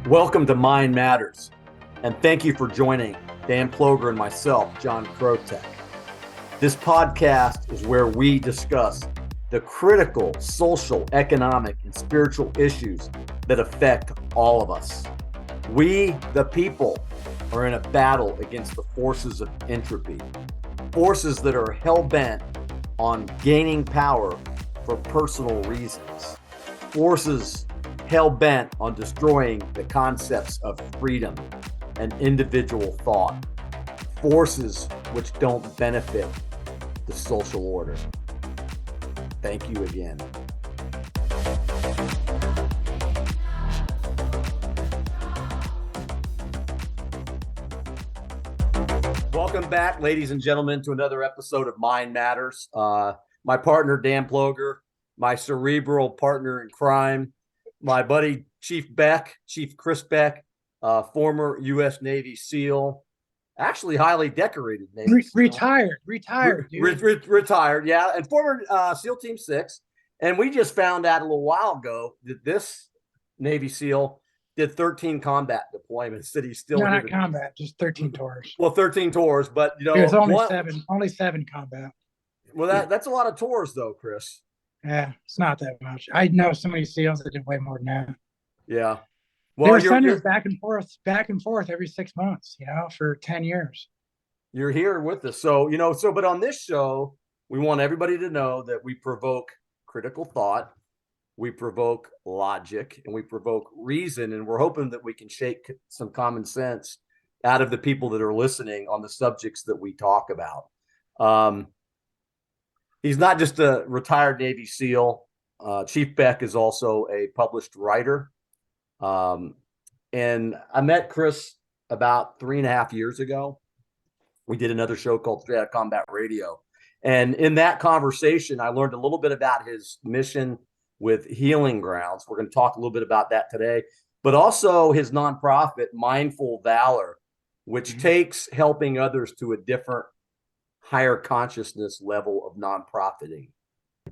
Welcome to Mind Matters, and thank you for joining Dan Ploger and myself, John Krotek. This podcast is where we discuss the critical social, economic, and spiritual issues that affect all of us. We, the people, are in a battle against the forces of entropy, forces that are hell-bent on gaining power for personal reasons, forces hell-bent on destroying the concepts of freedom and individual thought, forces which don't benefit the social order. Thank you again. Welcome back, ladies and gentlemen, to another episode of Mind Matters. My partner, Dan Ploger, my cerebral partner in crime, my buddy, Chief Chris Beck, former U.S. Navy SEAL, actually highly decorated Navy SEAL. Retired, dude. Retired, yeah, and former SEAL Team 6. And we just found out a little while ago that this Navy SEAL did 13 combat deployments, that he's still... No, not combat, just 13 tours. Well, 13 tours, but, you know... It's only seven combat. Well, that's a lot of tours, though, Chris. Yeah, it's not that much. I know so many SEALs that did way more than that. Yeah. Well, they were sending us back and forth every 6 months, for 10 years. You're here with us. So, but on this show, we want everybody to know that we provoke critical thought, we provoke logic, and we provoke reason. And we're hoping that we can shake some common sense out of the people that are listening on the subjects that we talk about. He's not just a retired Navy SEAL. Chief Beck is also a published writer. And I met Chris about 3.5 years ago. We did another show called Straight Outta Combat Radio. And in that conversation, I learned a little bit about his mission with Healing Grounds. We're going to talk a little bit about that today, but also his nonprofit, Mindful Valor, which takes helping others to a different, higher consciousness level of nonprofiting.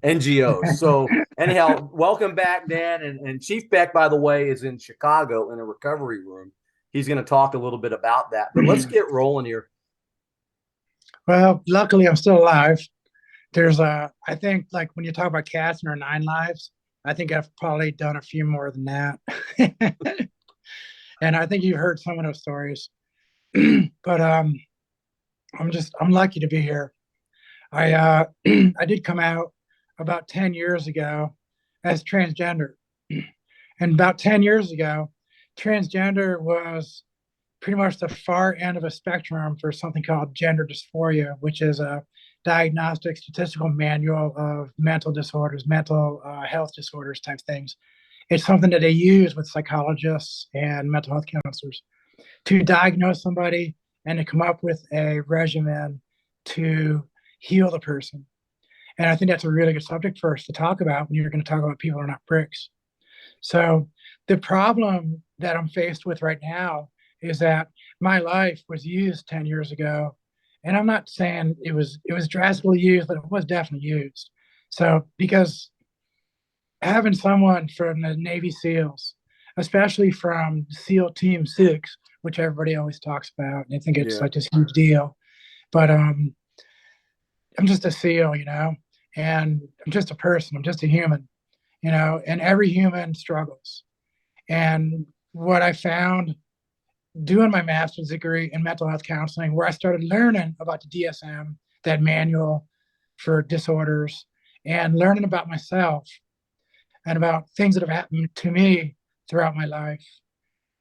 NGOs. So anyhow, welcome back, Dan. And Chief Beck, by the way, is in Chicago in a recovery room. He's going to talk a little bit about that. But let's get rolling here. Well, luckily, I'm still alive. There's I think, like, when you talk about cats and our 9 lives, I think I've probably done a few more than that. And I think you've heard some of those stories. But I'm lucky to be here. I did come out about 10 years ago as transgender. And about 10 years ago, transgender was pretty much the far end of a spectrum for something called gender dysphoria, which is a diagnostic statistical manual of mental disorders, mental health disorders type things. It's something that they use with psychologists and mental health counselors to diagnose somebody and to come up with a regimen to heal the person. And I think that's a really good subject for us to talk about when you're going to talk about people who are not bricks. So the problem that I'm faced with right now is that my life was used 10 years ago. And I'm not saying it was drastically used, but it was definitely used. So because having someone from the Navy SEALs, especially from SEAL Team 6, which everybody always talks about, and I think it's like this huge deal. But I'm just a SEAL, and I'm just a person. I'm just a human, and every human struggles. And what I found doing my master's degree in mental health counseling, where I started learning about the DSM, that manual for disorders, and learning about myself and about things that have happened to me throughout my life.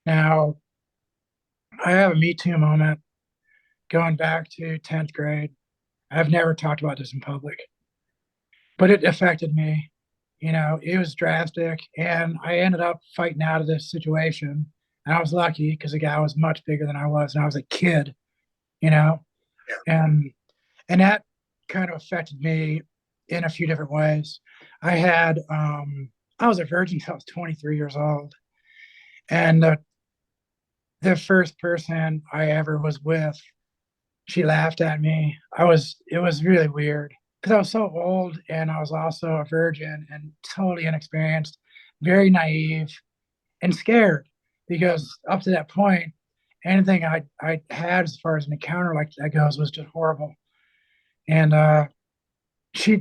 Now, I have a Me Too moment going back to 10th grade. I've never talked about this in public, but it affected me. It was drastic, and I ended up fighting out of this situation. And I was lucky because the guy was much bigger than I was, and I was a kid, and that kind of affected me in a few different ways. I was a virgin until I was 23 years old, and the first person I ever was with, she laughed at me. It was really weird because I was so old, and I was also a virgin and totally inexperienced, very naive and scared. because up to that point, anything I had as far as an encounter like that goes was just horrible. And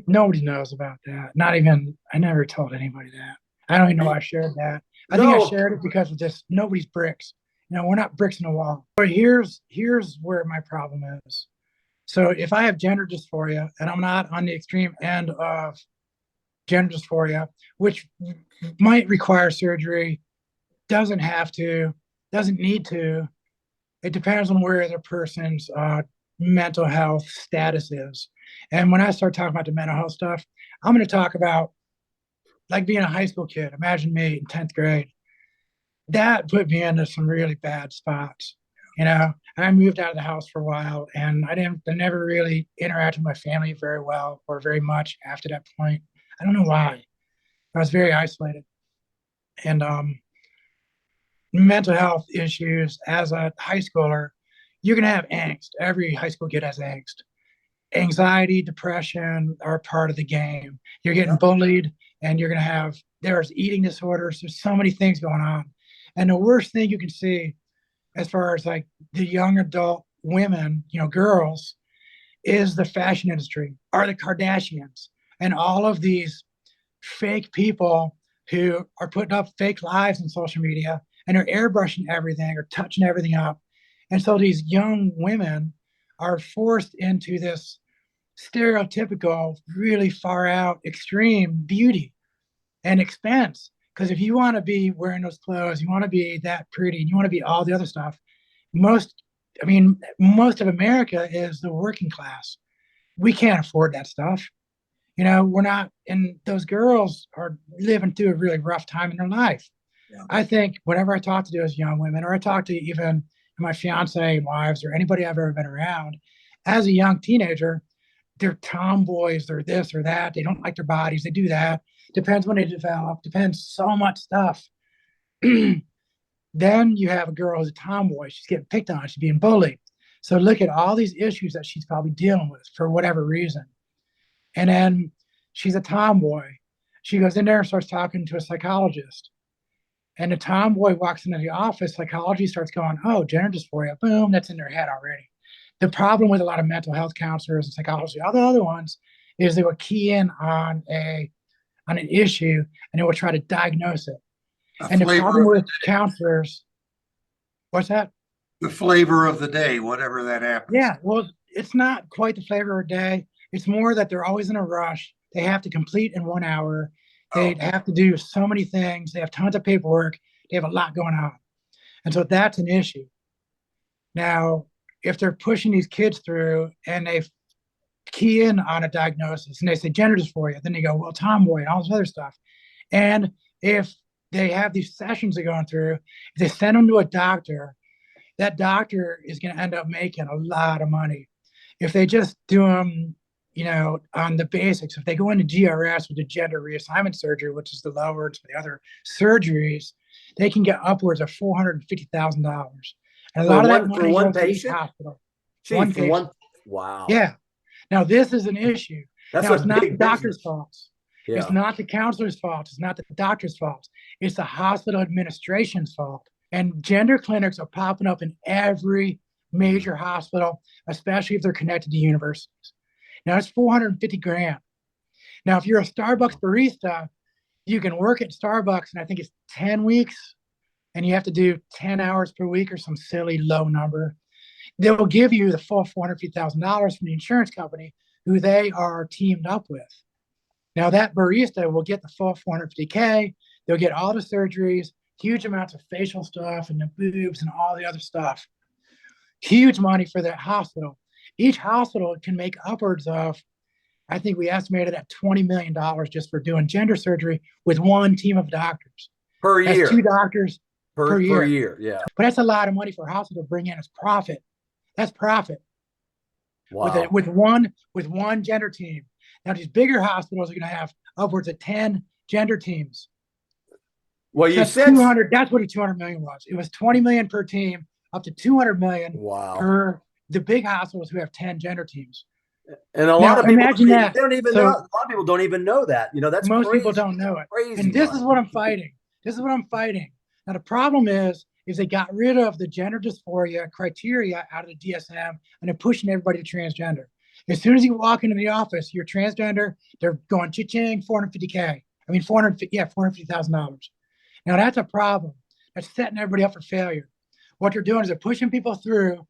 nobody knows about that. Not even I never told anybody that. I don't even know why I shared that. I think I No, shared it because of just nobody's bricks. We're not bricks in a wall. But here's where my problem is. So if I have gender dysphoria and I'm not on the extreme end of gender dysphoria, which might require surgery, doesn't have to, doesn't need to. It depends on where the person's mental health status is. And when I start talking about the mental health stuff, I'm going to talk about like being a high school kid. Imagine me in 10th grade. That put me into some really bad spots. I moved out of the house for a while, and I never really interacted with my family very well or very much after that point. I don't know why. I was very isolated. And mental health issues as a high schooler, you're going to have angst. Every high school kid has angst. Anxiety, depression are part of the game. You're getting bullied, and there's eating disorders. There's so many things going on. And the worst thing you can see as far as like the young adult women, girls, is the fashion industry, are the Kardashians, and all of these fake people who are putting up fake lives on social media and are airbrushing everything or touching everything up. And so these young women are forced into this stereotypical, really far out, extreme beauty and expense. Because if you want to be wearing those clothes, you want to be that pretty, and you want to be all the other stuff, most of America is the working class. We can't afford that stuff. We're not, and those girls are living through a really rough time in their life. Yeah. I think whenever I talk to those young women, or I talk to even my fiance wives or anybody I've ever been around, as a young teenager, they're tomboys, they're this or that. They don't like their bodies. They do that. Depends when they develop. Depends so much stuff. Then you have a girl who's a tomboy. She's getting picked on. She's being bullied. So look at all these issues that she's probably dealing with for whatever reason. And then she's a tomboy. She goes in there and starts talking to a psychologist. And the tomboy walks into the office. Psychology starts going, oh, gender dysphoria. Boom, that's in their head already. The problem with a lot of mental health counselors and psychology, all the other ones, is they will key in on an issue and they will try to diagnose it. And the problem with counselors, what's that? The flavor of the day, whatever that happens. Yeah, well, it's not quite the flavor of the day. It's more that they're always in a rush. They have to complete in 1 hour. They have to do so many things. They have tons of paperwork. They have a lot going on. And so that's an issue. Now, if they're pushing these kids through and they key in on a diagnosis and they say gender dysphoria, then they go, well, tomboy and all this other stuff. And if they have these sessions they're going through, if they send them to a doctor, that doctor is going to end up making a lot of money. If they just do them, on the basics, if they go into GRS with the gender reassignment surgery, which is the lower to the other surgeries, they can get upwards of $450,000. And a lot of that money goes to each hospital. One patient. Wow. Yeah. Now, this is an issue. Now, it's not the doctor's fault. Yeah. It's not the counselor's fault. It's not the doctor's fault. It's the hospital administration's fault. And gender clinics are popping up in every major hospital, especially if they're connected to universities. Now, it's $450,000. Now, if you're a Starbucks barista, you can work at Starbucks, and I think it's 10 weeks, and you have to do 10 hours per week or some silly low number. They will give you the full $450,000 from the insurance company, who they are teamed up with. Now, that barista will get the full $450K. They'll get all the surgeries, huge amounts of facial stuff and the boobs and all the other stuff. Huge money for that hospital. Each hospital can make upwards of, I think we estimated at $20 million just for doing gender surgery with one team of doctors. Per year. That's 2 doctors per year. Per year, yeah. But that's a lot of money for a hospital to bring in as profit. That's profit. Wow. With one gender team. Now, these bigger hospitals are going to have upwards of 10 gender teams. Well, you said 200. That's what a 200 million was. It was 20 million per team, up to 200 million per the big hospitals who have 10 gender teams. And a lot of people imagine that. They don't even know. A lot of people don't even know that. That's most crazy. people don't know it. Crazy. And this is what I'm fighting. Now, the problem is is they got rid of the gender dysphoria criteria out of the DSM, and they're pushing everybody to transgender. As soon as you walk into the office, you're transgender, they're going cha-ching, 450K. I mean, $450,000. Now that's a problem. That's setting everybody up for failure. What they're doing is they're pushing people through,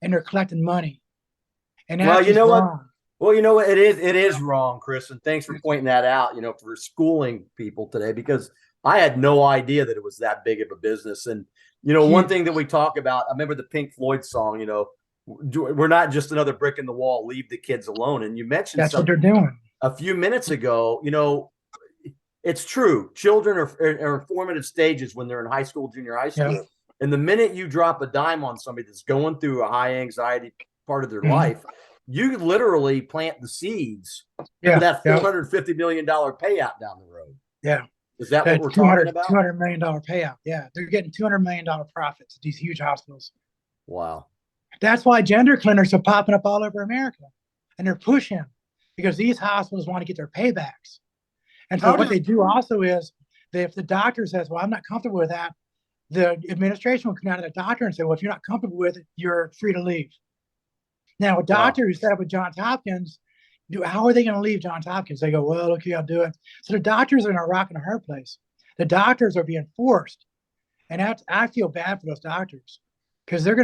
and they're collecting money. And that's you know what? wrong. Well, you know what? It is wrong, Chris, and thanks for pointing that out. For schooling people today, because I had no idea that it was that big of a business. And one thing that we talk about, I remember the Pink Floyd song. We're not just another brick in the wall. Leave the kids alone. And you mentioned that's what they're doing a few minutes ago. It's true. Children are in formative stages when they're in high school, junior high school. Yeah. And the minute you drop a dime on somebody that's going through a high anxiety part of their life, you literally plant the seeds for that $450 million payout down the road. Yeah. Is that what we're talking about? $200 million payout. Yeah. They're getting $200 million profits at these huge hospitals. Wow. That's why gender clinics are popping up all over America. And they're pushing because these hospitals want to get their paybacks. And so what they do also is if the doctor says, well, I'm not comfortable with that, the administration will come down to the doctor and say, well, if you're not comfortable with it, you're free to leave. Now, a doctor who set up with Johns Hopkins, how are they going to leave Johns Hopkins? They go, well, okay, I'll do it. So the doctors are in a rock and a hard place. The doctors are being forced. And I feel bad for those doctors because they're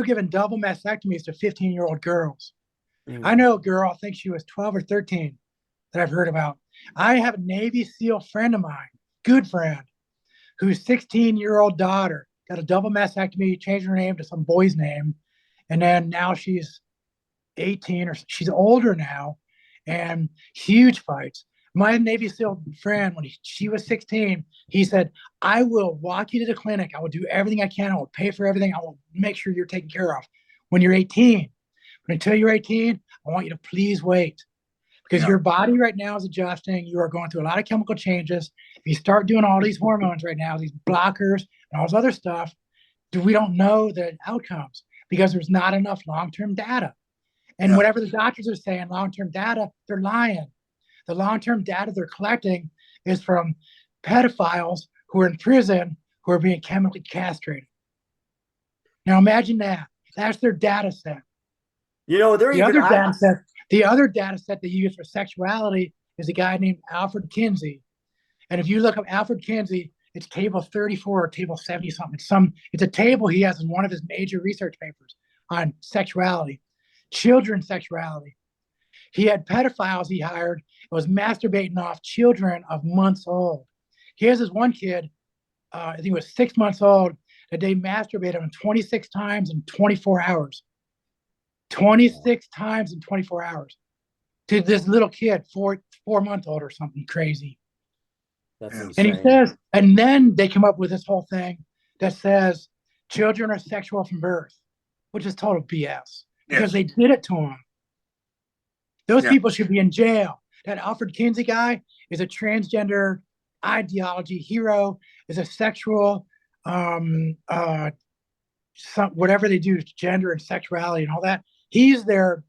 giving double mastectomies to 15-year-old girls. I know a girl, I think she was 12 or 13 that I've heard about. I have a Navy SEAL friend of mine, good friend, whose 16-year-old daughter got a double mastectomy, changed her name to some boy's name. And then now she's 18 or she's older now, and huge fights. My Navy SEAL friend, when she was 16, he said, I will walk you to the clinic. I will do everything I can. I will pay for everything. I will make sure you're taken care of when you're 18. But until you're 18, I want you to please wait. Because your body right now is adjusting. You are going through a lot of chemical changes. If you start doing all these hormones right now, these blockers and all this other stuff, we don't know the outcomes because there's not enough long-term data. And whatever the doctors are saying, long-term data, they're lying. The long-term data they're collecting is from pedophiles who are in prison who are being chemically castrated. Now imagine that. That's their data set. The other data set they use for sexuality is a guy named Alfred Kinsey. And if you look up Alfred Kinsey, it's table 34 or table 70 something. It's a table he has in one of his major research papers on sexuality, children's sexuality. He had pedophiles he hired that was masturbating off children of months old. He has this one kid, I think it was 6 months old, that they masturbated him 26 times in 24 hours. 26 times in 24 hours to this little kid, 4-month-old or something crazy. That's insane. And he says, and then they come up with this whole thing that says children are sexual from birth, which is total BS because they did it to them. Those people should be in jail. That Alfred Kinsey guy is a transgender ideology hero, is a sexual, whatever they do, gender and sexuality and all that. He's their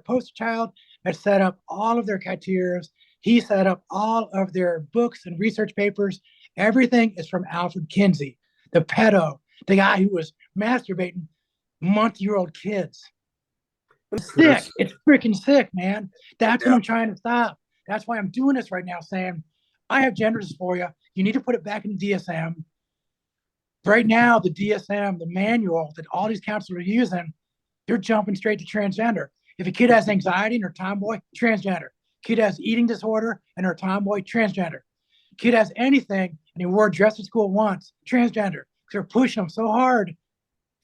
poster child that set up all of their criteria. He set up all of their books and research papers. Everything is from Alfred Kinsey, the pedo, the guy who was masturbating month-year-old kids. It's sick. It's freaking sick, man. That's what I'm trying to stop. That's why I'm doing this right now, saying, I have gender dysphoria. You need to put it back in the DSM. Right now, the DSM, the manual that all these counselors are using, they're jumping straight to transgender. If a kid has anxiety and they're tomboy, transgender. Kid has eating disorder and they're tomboy, transgender. Kid has anything and he wore a dress to school once, transgender. They're pushing them so hard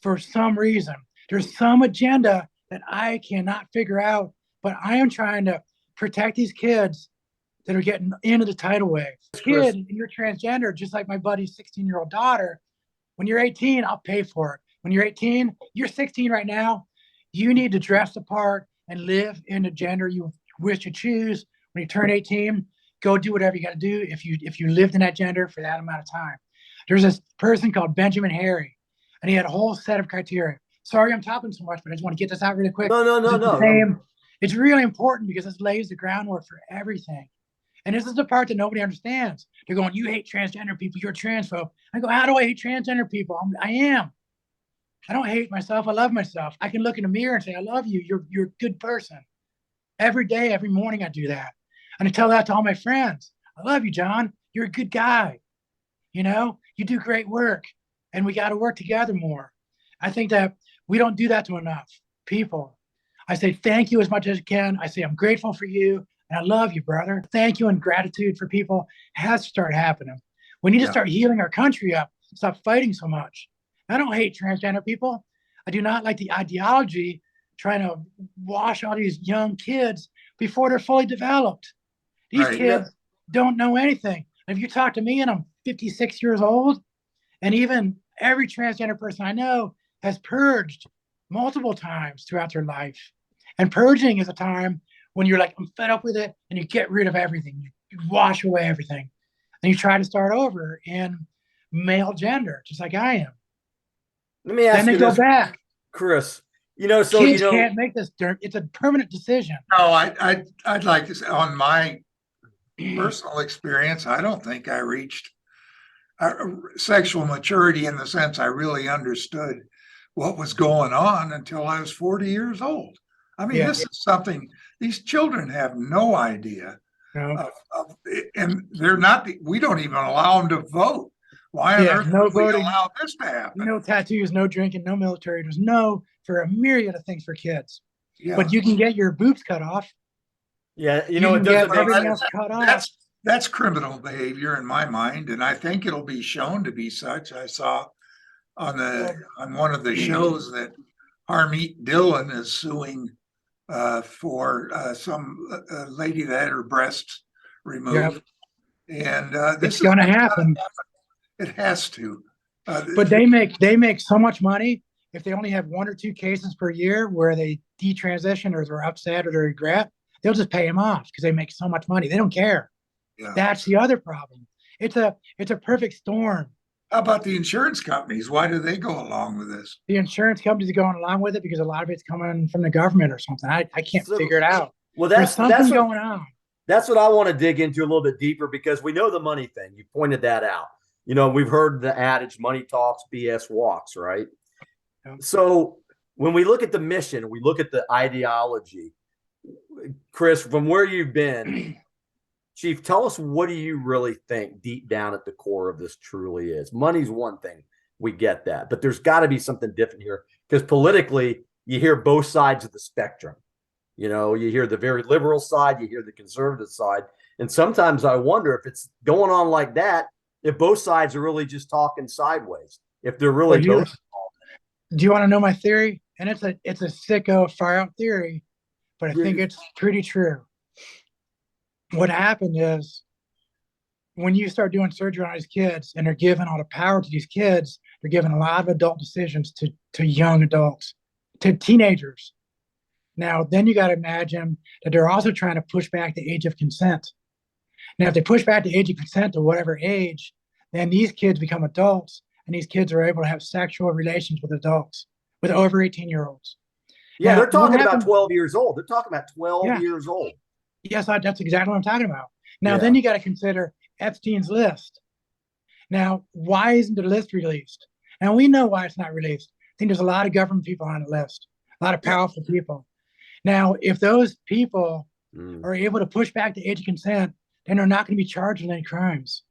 for some reason. There's some agenda that I cannot figure out, but I am trying to protect these kids that are getting into the tidal wave. Kid, and you're transgender, just like my buddy's 16-year-old daughter. When you're 18, I'll pay for it. When you're 18, you're 16 right now. You need to dress the part and live in the gender you wish to choose. When you turn 18, go do whatever you got to do if you lived in that gender for that amount of time. There's this person called Benjamin Harry, and he had a whole set of criteria. Sorry, I'm talking so much, but I just want to get this out really quick. No. It's really important because this lays the groundwork for everything. And this is the part that nobody understands. They're going, you hate transgender people, you're a transphobe. I go, how do I hate transgender people? I am. I don't hate myself. I love myself. I can look in the mirror and say, I love you. You're a good person. Every day, every morning, I do that. And I tell that to all my friends. I love you, John. You're a good guy. You know, you do great work, and we got to work together more. I think that we don't do that to enough people. I say thank you as much as I can. I say I'm grateful for you, and I love you, brother. Thank you and gratitude for people has to start happening. We need to start healing our country up. Stop fighting so much. I don't hate transgender people. I do not like the ideology trying to wash all these young kids before they're fully developed. These kids don't know anything. If you talk to me and I'm 56 years old, and even every transgender person I know has purged multiple times throughout their life. And purging is a time when you're like, I'm fed up with it, and you get rid of everything. You wash away everything. And you try to start over in male gender, just like I am. Let me ask you this, this, back. Chris. You know, so kids you know, can't make this dirt. It's a permanent decision. No, I'd like to say on my personal experience, I don't think I reached sexual maturity in the sense I really understood what was going on until I was 40 years old. I mean, this is something these children have no idea of, and they're not. We don't even allow them to vote. Why on earth would we allow this to happen? No tattoos, no drinking, no military. There's no for a myriad of things for kids. Yeah. But you can get your boobs cut off. Yeah, you know, it doesn't make everything else cut off. That's criminal behavior in my mind, and I think it'll be shown to be such. I saw on one of the shows that Harmeet Dillon is suing for some lady that had her breasts removed, and this is going to happen. It has to. But they make so much money if they only have 1 or 2 cases per year where they detransition or they're upset or they regret. They'll just pay them off because they make so much money. They don't care. Yeah. That's the other problem. It's a perfect storm. How about the insurance companies? Why do they go along with this? The insurance companies are going along with it because a lot of it's coming from the government or something. I can't figure it out. Well, there's something going on. That's what I want to dig into a little bit deeper because we know the money thing. You pointed that out. You know, we've heard the adage, money talks, BS walks, right? Yeah. So when we look at the mission, we look at the ideology, Chris, from where you've been, Chief, tell us, what do you really think deep down at the core of this truly is? Money's one thing. We get that. But there's got to be something different here because politically, you hear both sides of the spectrum. You know, you hear the very liberal side, you hear the conservative side. And sometimes I wonder if it's going on like that, if both sides are really just talking sideways, if they're really both. Do you want to know my theory? And it's a sicko far out theory, but I think it's pretty true. What happened is when you start doing surgery on these kids and they're giving all the power to these kids, they're giving a lot of adult decisions to young adults, to teenagers. Now, then you got to imagine that they're also trying to push back the age of consent. Now, if they push back the age of consent to whatever age, then these kids become adults and these kids are able to have sexual relations with adults, with over 18-year-olds. Yeah, now, they're talking about 12 years old. They're talking about 12 years old. Yes, that's exactly what I'm talking about. Now, then you got to consider Epstein's list. Now, why isn't the list released? Now, we know why it's not released. I think there's a lot of government people on the list, a lot of powerful people. Now, if those people are able to push back the age of consent, then they're not going to be charged with any crimes.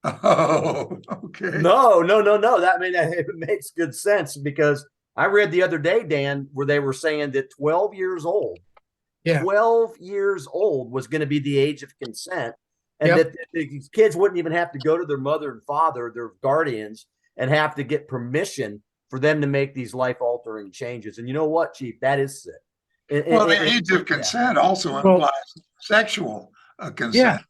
Oh, okay. No. It makes good sense because I read the other day, Dan, where they were saying that 12 years old, 12 years old was going to be the age of consent, and that these kids wouldn't even have to go to their mother and father, their guardians, and have to get permission for them to make these life-altering changes. And you know what, Chief? That is sick. The age of consent also implies sexual consent.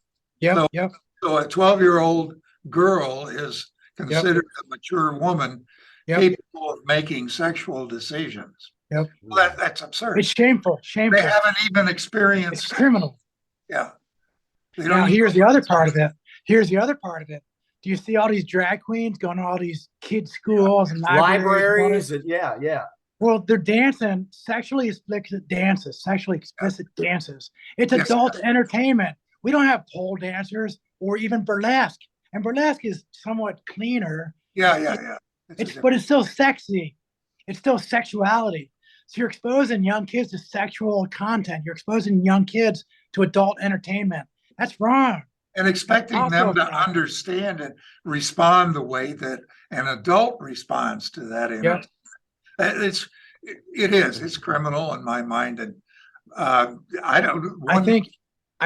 So a 12-year-old girl is considered a mature woman capable of making sexual decisions. Yep. Well, that's absurd. It's shameful. They haven't even experienced. It's criminal. Yeah. Now, here's the other part of it. Do you see all these drag queens going to all these kids' schools and libraries? And Well, they're dancing sexually explicit dances. It's adult entertainment. We don't have pole dancers or even burlesque. And burlesque is somewhat cleaner. Yeah. But it's still sexy. It's still sexuality. So you're exposing young kids to sexual content. You're exposing young kids to adult entertainment. That's wrong. And expecting them to understand and respond the way that an adult responds to that entertainment. Yep. It's criminal in my mind. And I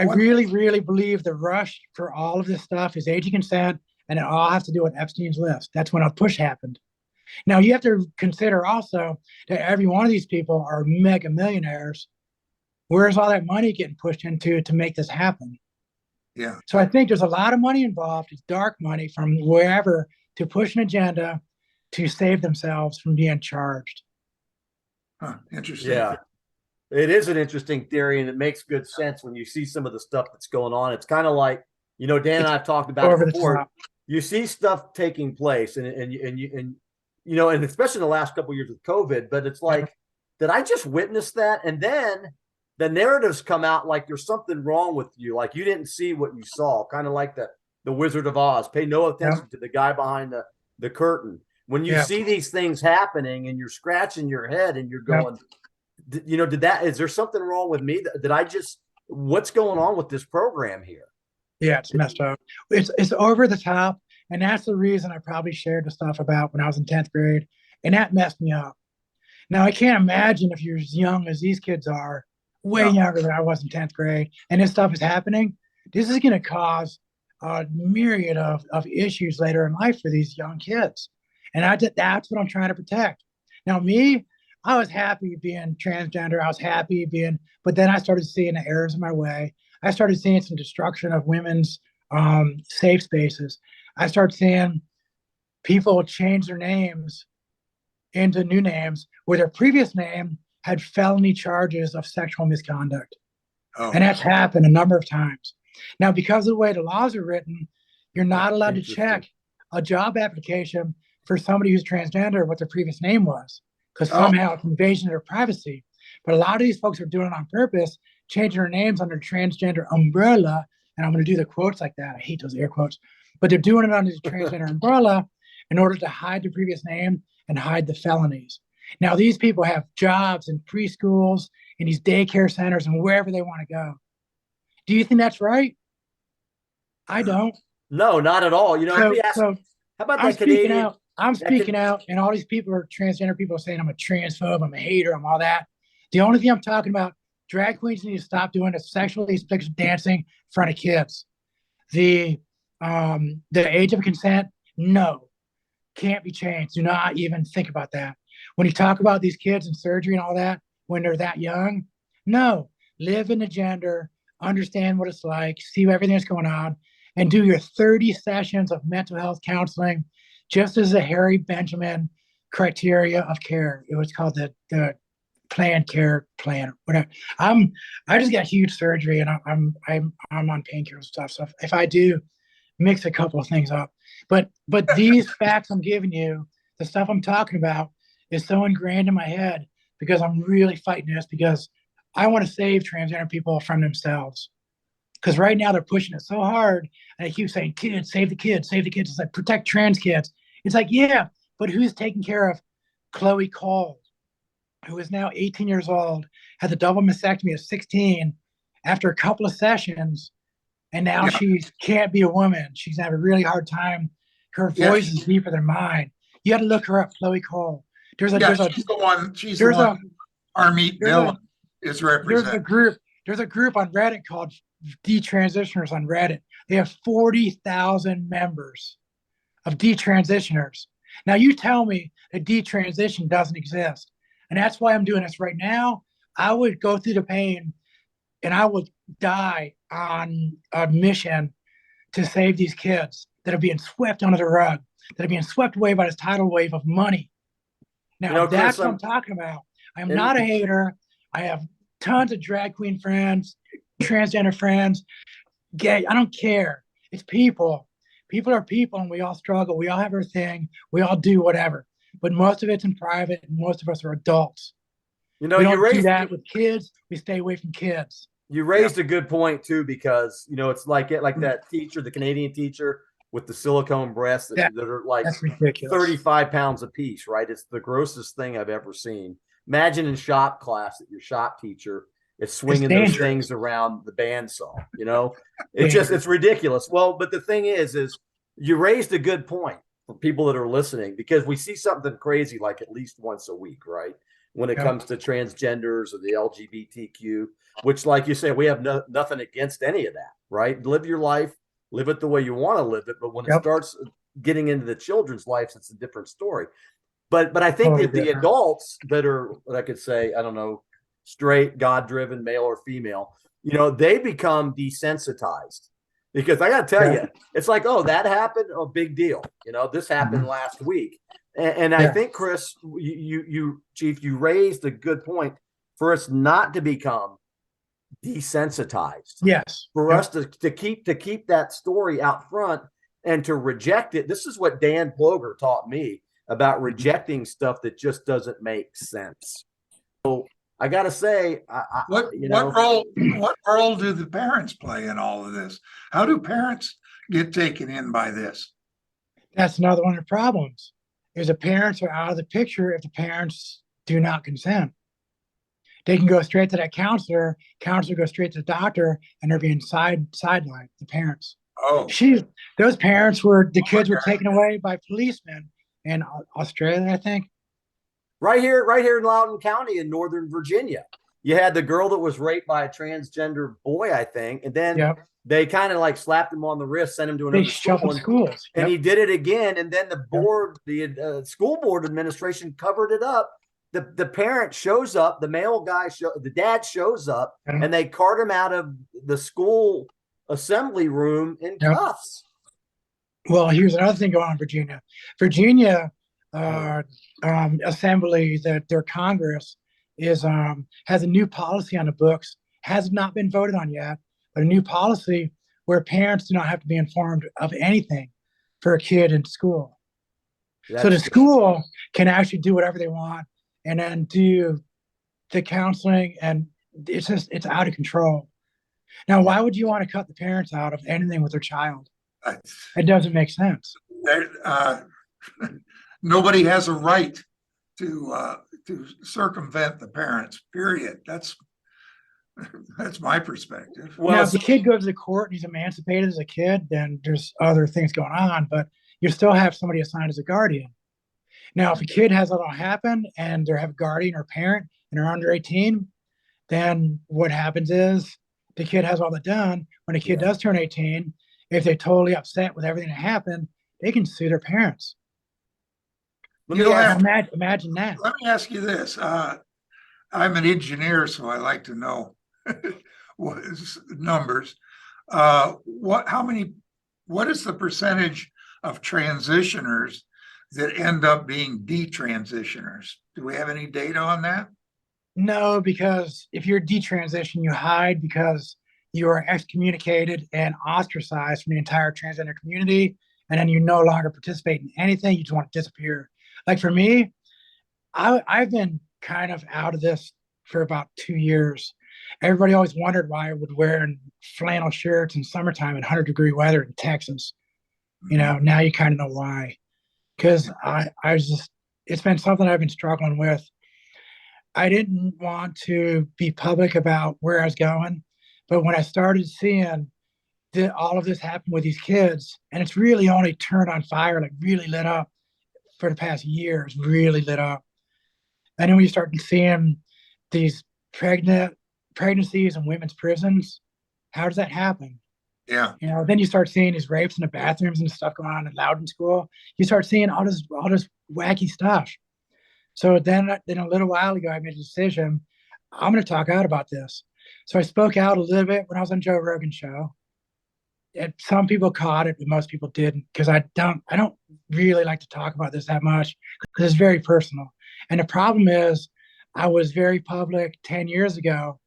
really, really believe the rush for all of this stuff is age of consent, and it all has to do with Epstein's list. That's when a push happened. Now, you have to consider also that every one of these people are mega millionaires. Where's all that money getting pushed into to make this happen? Yeah. So I think there's a lot of money involved. It's dark money from wherever to push an agenda to save themselves from being charged. Huh, interesting. Yeah. It is an interesting theory, and it makes good sense when you see some of the stuff that's going on. It's kind of like, Dan and I have talked about it before. You see stuff taking place, and especially the last couple of years with COVID, but it's like, did I just witness that? And then the narratives come out like there's something wrong with you, like you didn't see what you saw, kind of like the Wizard of Oz. Pay no attention to the guy behind the curtain. When you see these things happening and you're scratching your head and you're going, is there something wrong with me? What's going on with this program here? Yeah, it's messed up. It's over the top. And that's the reason I probably shared the stuff about when I was in 10th grade. And that messed me up. Now, I can't imagine if you're as young as these kids are, way younger than I was in 10th grade, and this stuff is happening. This is going to cause a myriad of issues later in life for these young kids. And that's what I'm trying to protect. Now, me, I was happy being transgender. I was happy but then I started seeing the errors in my way. I started seeing some destruction of women's safe spaces. I started seeing people change their names into new names where their previous name had felony charges of sexual misconduct. And that's happened a number of times. Now, because of the way the laws are written, you're not allowed to check a job application for somebody who's transgender what their previous name was, because somehow it's invasion of their privacy. But a lot of these folks are doing it on purpose, changing their names under transgender umbrella. And I'm going to do the quotes like that. I hate those air quotes. But they're doing it under the transgender umbrella in order to hide the previous name and hide the felonies. Now, these people have jobs in preschools, in these daycare centers, and wherever they want to go. Do you think that's right? I don't. No, not at all. How about that Canadian? I'm speaking out, and all these people are transgender people are saying I'm a transphobe, I'm a hater, I'm all that. The only thing I'm talking about, drag queens need to stop doing the sexually explicit dancing in front of kids. The age of consent, no, can't be changed. Do not even think about that. When you talk about these kids and surgery and all that, when they're that young, no, live in the gender, understand what it's like, see everything that's going on, and do your 30 sessions of mental health counseling, just as the Harry Benjamin criteria of care. It was called the planned care plan, whatever. I just got huge surgery, and I'm on painkillers and stuff. So if I do mix a couple of things up, but these facts I'm giving you, the stuff I'm talking about, is so ingrained in my head because I'm really fighting this, because I want to save transgender people from themselves. Because right now they're pushing it so hard, and they keep saying, kids, save the kids, save the kids. It's like, protect trans kids. It's like, yeah, but who's taking care of Chloe Cole, who is now 18 years old, had the double mastectomy at 16 after a couple of sessions, and now she can't be a woman. She's having a really hard time. Her voice is deeper than mine. You got to look her up, Chloe Cole. She's the one Armit Dillon is representing. There's a group on Reddit called Detransitioners on Reddit. They have 40,000 members of detransitioners. Now you tell me that detransition doesn't exist. And that's why I'm doing this right now. I would go through the pain and I would die on a mission to save these kids that are being swept under the rug, that are being swept away by this tidal wave of money. Now, that's what I'm talking about. I'm not a hater. I have tons of drag queen friends, transgender friends, gay. I don't care. It's people. People are people, and we all struggle. We all have our thing. We all do whatever. But most of it's in private, and most of us are adults. We don't do that with kids. We stay away from kids. You raised a good point too, because it's like that teacher, the Canadian teacher with the silicone breasts that are like That's ridiculous. 35 pounds a piece, right? It's the grossest thing I've ever seen. Imagine in shop class that your shop teacher is swinging those things around the bandsaw. It's ridiculous. Well, but the thing is you raised a good point for people that are listening, because we see something crazy like at least once a week, right? When it comes to transgenders or the LGBTQ, which, like you say, we have nothing against any of that, right? Live your life, live it the way you want to live it. But when it starts getting into the children's lives, it's a different story. But I think that the adults that are, I could say, I don't know, straight, God-driven, male or female, they become desensitized. Because I got to tell you, it's like, oh, that happened, oh, big deal. This happened last week. And I think, Chris, Chief, you raised a good point for us not to become desensitized. Yes. For us to keep that story out front and to reject it. This is what Dan Ploger taught me about rejecting stuff that just doesn't make sense. So I got to say, what role do the parents play in all of this? How do parents get taken in by this? That's another one of the problems. Is the parents are out of the picture if the parents do not consent. They can go straight to that counselor goes straight to the doctor, and they're being sidelined, the parents. Oh, those parents the kids were taken away by policemen in Australia, I think. Right here in Loudoun County in Northern Virginia. You had the girl that was raped by a transgender boy, I think, and then they kind of like slapped him on the wrist, sent him to another school, and he did it again. And then the school board administration covered it up. The parent shows up, the male guy, the dad shows up, and they cart him out of the school assembly room in cuffs. Well, here's another thing going on in Virginia. Virginia assembly, that their Congress has a new policy on the books, has not been voted on yet, but a new policy where parents do not have to be informed of anything for a kid in school. So the school can actually do whatever they want and then do the counseling, and it's out of control. Now, why would you want to cut the parents out of anything with their child? It doesn't make sense. Nobody has a right to circumvent the parents, period. That's my perspective. Well, now, if the kid goes to the court and he's emancipated as a kid, then there's other things going on, but you still have somebody assigned as a guardian. Now, if a kid has it all happen and they have a guardian or parent and they're under 18, then what happens is the kid has all that done. When a kid does turn 18, if they're totally upset with everything that happened, they can sue their parents. Imagine that. Let me ask you this. I'm an engineer, so I like to know what is numbers. What is the percentage of transitioners that end up being detransitioners? Do we have any data on that? No, because if you're detransition, you hide because you are excommunicated and ostracized from the entire transgender community, and then you no longer participate in anything. You just want to disappear. Like for me, I've been kind of out of this for about 2 years. Everybody always wondered why I would wear flannel shirts in summertime in 100-degree weather in Texas. Now you kind of know why. Because it's been something I've been struggling with. I didn't want to be public about where I was going, but when I started seeing all of this happen with these kids, and it's really only turned on fire, like really lit up for the past year, it's really lit up. And then when you start seeing these pregnancies in women's prisons, how does that happen? Yeah. Then you start seeing these rapes in the bathrooms and stuff going on in Loudoun school. You start seeing all this wacky stuff. So then a little while ago, I made a decision. I'm going to talk out about this. So I spoke out a little bit when I was on Joe Rogan's show. Some people caught it, but most people didn't, because I don't really like to talk about this that much because it's very personal. And the problem is, I was very public 10 years ago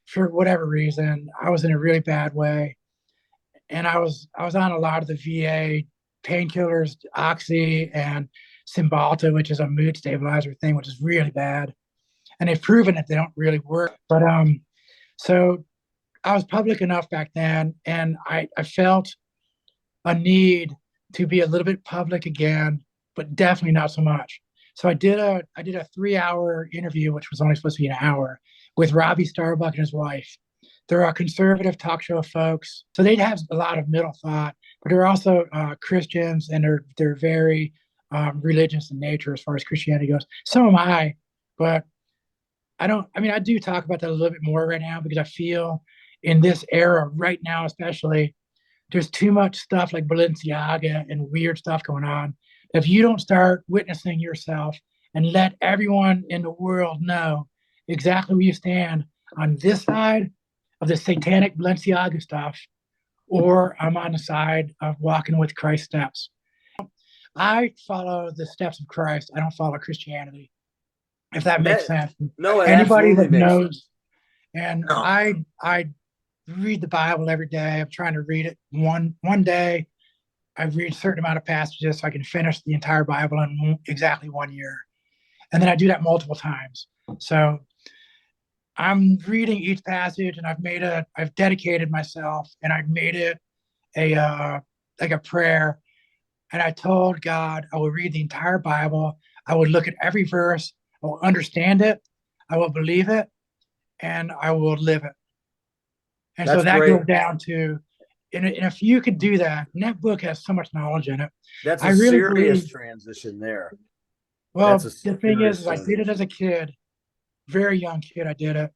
for whatever reason. I was in a really bad way. And I was on a lot of the VA painkillers, Oxy and Cymbalta, which is a mood stabilizer thing, which is really bad. And they've proven that they don't really work. But so I was public enough back then, and I felt a need to be a little bit public again, but definitely not so much. So I did a 3 hour interview, which was only supposed to be an hour, with Robbie Starbuck and his wife. They're a conservative talk show folks, so they'd have a lot of middle thought, but they're also Christians, and they're very religious in nature as far as Christianity goes. So am I, but I don't. I mean, I do talk about that a little bit more right now because I feel in this era right now, especially, there's too much stuff like Balenciaga and weird stuff going on. If you don't start witnessing yourself and let everyone in the world know exactly where you stand on this side of the satanic Balenciaga stuff, or I'm on the side of walking with Christ's steps. I follow the steps of Christ. I don't follow Christianity, if that makes sense. No, it Anybody absolutely that makes sense. knows, and No. I read the Bible every day. I'm trying to read it one day. I read a certain amount of passages so I can finish the entire Bible in exactly 1 year, and then I do that multiple times. So I'm reading each passage, and I've dedicated myself, and I've made it a like a prayer. And I told God I will read the entire Bible. I would look at every verse. I will understand it. I will believe it, and I will live it. And so That's that great. goes down to, and if you could do that, and that book has so much knowledge in it, That's I a really serious believe. transition there. That's a Well, the thing serious is I did it transition. as a kid, very young kid. I did it,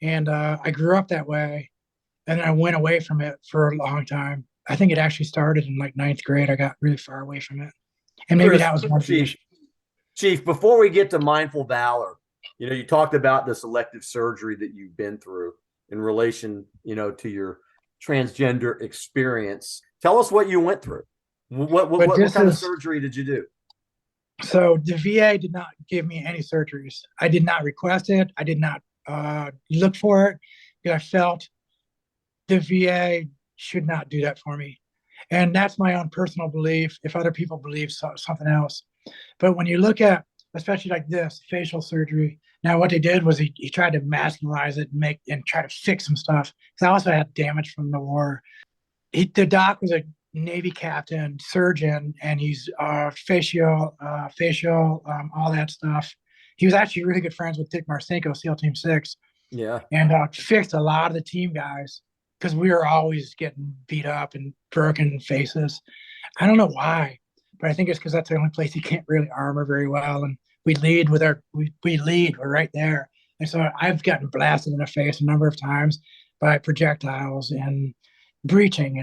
and I grew up that way, and then I went away from it for a long time. I think it actually started in like ninth grade. I got really far away from it, and maybe Chris, that was one of the Chief, issues. Chief, before we get to mindful valor, you talked about this elective surgery that you've been through in relation, to your transgender experience. Tell us what you went through. But What this kind of is surgery did you do? so the VA did not give me any surgeries. I did not request it. I did not look for it because I felt the VA should not do that for me. And that's my own personal belief. If other people believe something else, but when you look at, especially like this facial surgery, now what they did was he tried to masculinize it and try to fix some stuff. Because I also had damage from the war. The doc was a Navy captain, surgeon, and he's facial, all that stuff. He was actually really good friends with Dick Marcinko, SEAL Team 6, Yeah. and fixed a lot of the team guys because we were always getting beat up and broken faces. I don't know why, but I think it's because that's the only place you can't really armor very well. And we lead with we're right there. And so I've gotten blasted in the face a number of times by projectiles and breaching,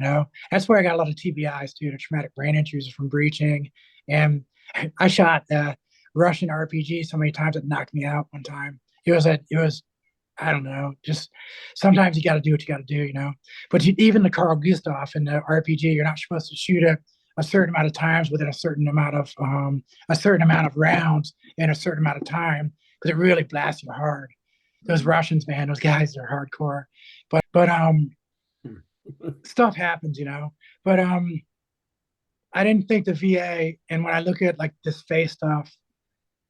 That's where I got a lot of TBIs too, the traumatic brain injuries from breaching. And I shot a Russian RPG so many times it knocked me out one time. It was I don't know. Just sometimes you got to do what you got to do. But even the Carl Gustav in the RPG, you're not supposed to shoot it a certain amount of times within a certain amount of rounds in a certain amount of time because it really blasts you hard. Those Russians, man, those guys are hardcore. But stuff happens. But I didn't think the VA, and when I look at like this face stuff,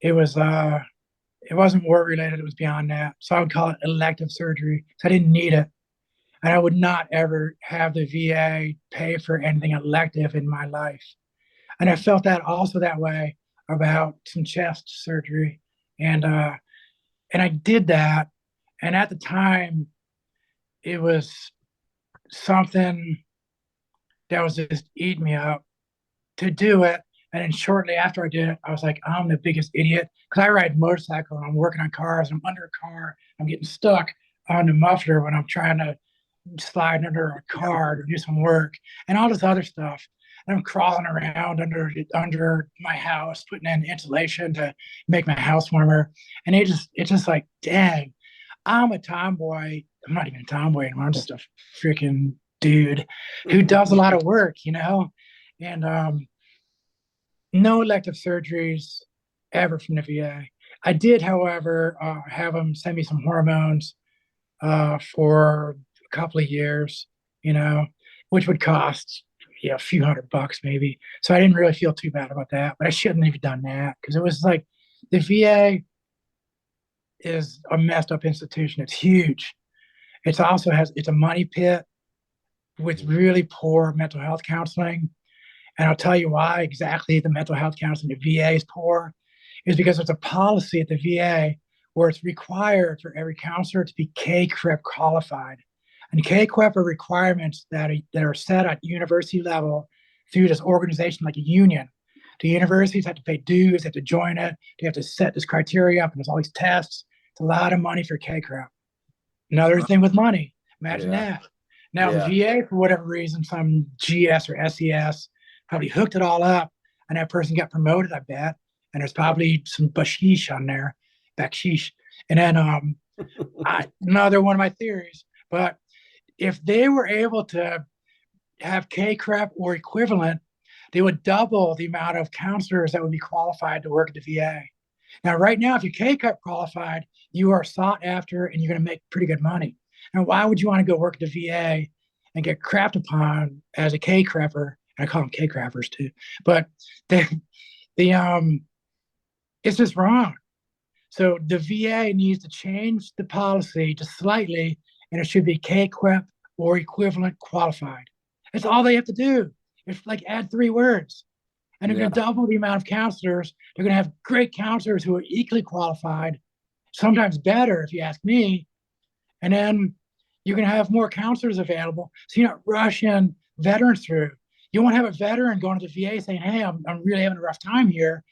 it was it wasn't war related, it was beyond that. So I would call it elective surgery. So I didn't need it. And I would not ever have the VA pay for anything elective in my life. And I felt that also that way about some chest surgery. And I did that. And at the time, it was something that was just eating me up to do it. And then shortly after I did it, I was like, I'm the biggest idiot because I ride a motorcycle and I'm working on cars. I'm under a car. I'm getting stuck on the muffler when I'm trying to slide under a car to do some work and all this other stuff. And I'm crawling around under my house, putting in insulation to make my house warmer. And it's just like, dang, I'm a tomboy. I'm not even a tomboy anymore. I'm just a freaking dude who does a lot of work. And no elective surgeries ever from the VA. I did, however, have them send me some hormones for a couple of years, which would cost a few $100 maybe. So I didn't really feel too bad about that, but I shouldn't have done that because it was like the VA is a messed up institution. It's huge. It's also it's a money pit with really poor mental health counseling. And I'll tell you why exactly the mental health counseling at VA is poor is because there's a policy at the VA where it's required for every counselor to be KCREP qualified. And KCREP are requirements that are set at university level through this organization like a union. The universities have to pay dues, they have to join it, they have to set this criteria up, and there's all these tests. It's a lot of money for KCREP. Another thing with money, imagine that. Now, the VA, for whatever reason, some GS or SES probably hooked it all up, and that person got promoted, I bet. And there's probably some bashish on there, bakshish. And then another one of my theories, but if they were able to have KCREP or equivalent, they would double the amount of counselors that would be qualified to work at the VA. Now, right now, if you're KCREP qualified, you are sought after and you're going to make pretty good money. Now, why would you want to go work at the VA and get crapped upon as a KCREPer? I call them KCREPers too, but it's just wrong. So the VA needs to change the policy just slightly, and it should be KCREP or equivalent qualified. That's all they have to do. It's like add 3 words, and they're going to double the amount of counselors. They're going to have great counselors who are equally qualified, sometimes better, if you ask me. And then you're going to have more counselors available, so you're not rushing veterans through. You won't have a veteran going to the VA saying, "Hey, I'm really having a rough time here,"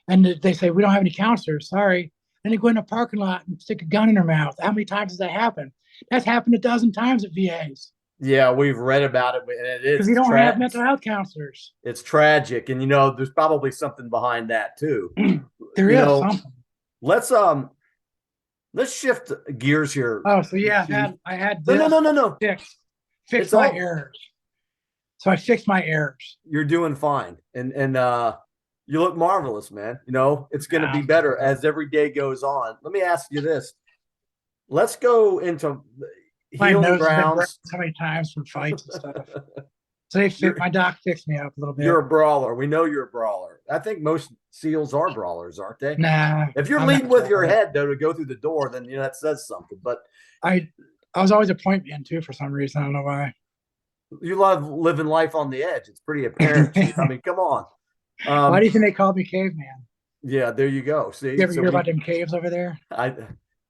and they say, "We don't have any counselors, sorry." Then they go in a parking lot and stick a gun in their mouth. How many times does that happen? That's happened a dozen times at VAs. Yeah, we've read about it, and it is because we don't have mental health counselors. It's tragic, and there's probably something behind that too. There is something. Let's shift gears here. Oh, so yeah, I had this no. Fix my errors. So I fixed my errors. You're doing fine, and you look marvelous, man. It's going to be better as every day goes on. Let me ask you this. Let's go into healing grounds. So many times from fights and stuff. So my doc fixed me up a little bit. You're a brawler. We know you're a brawler. I think most SEALs are brawlers, aren't they? Nah. If you're leading with your head though to go through the door, then that says something. But I was always a point man too for some reason. I don't know why. You love living life on the edge. It's pretty apparent. I mean, come on. Why do you think they called me caveman? Yeah, there you go. See, you ever hear about them caves over there?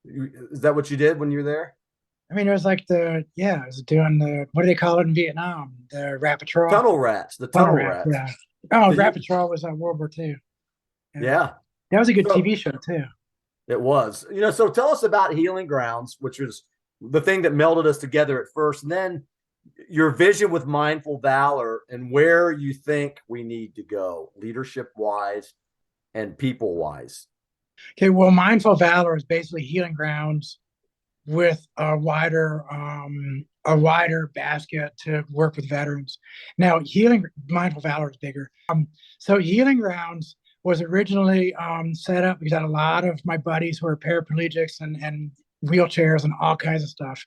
Is that what you did when you were there? I mean, it was like I was doing what do they call it in Vietnam? The rat patrol. Tunnel rats. The tunnel rats. Yeah. Oh, rat patrol was on World War II. Yeah. That was a good TV show too. It was. So tell us about Healing Grounds, which was the thing that melded us together at first, and then your vision with Mindful Valor and where you think we need to go leadership-wise and people-wise. Okay, well, Mindful Valor is basically Healing Grounds with a wider basket to work with veterans. Now, Mindful Valor is bigger. So Healing Grounds was originally set up because I had a lot of my buddies who are paraplegics and wheelchairs and all kinds of stuff.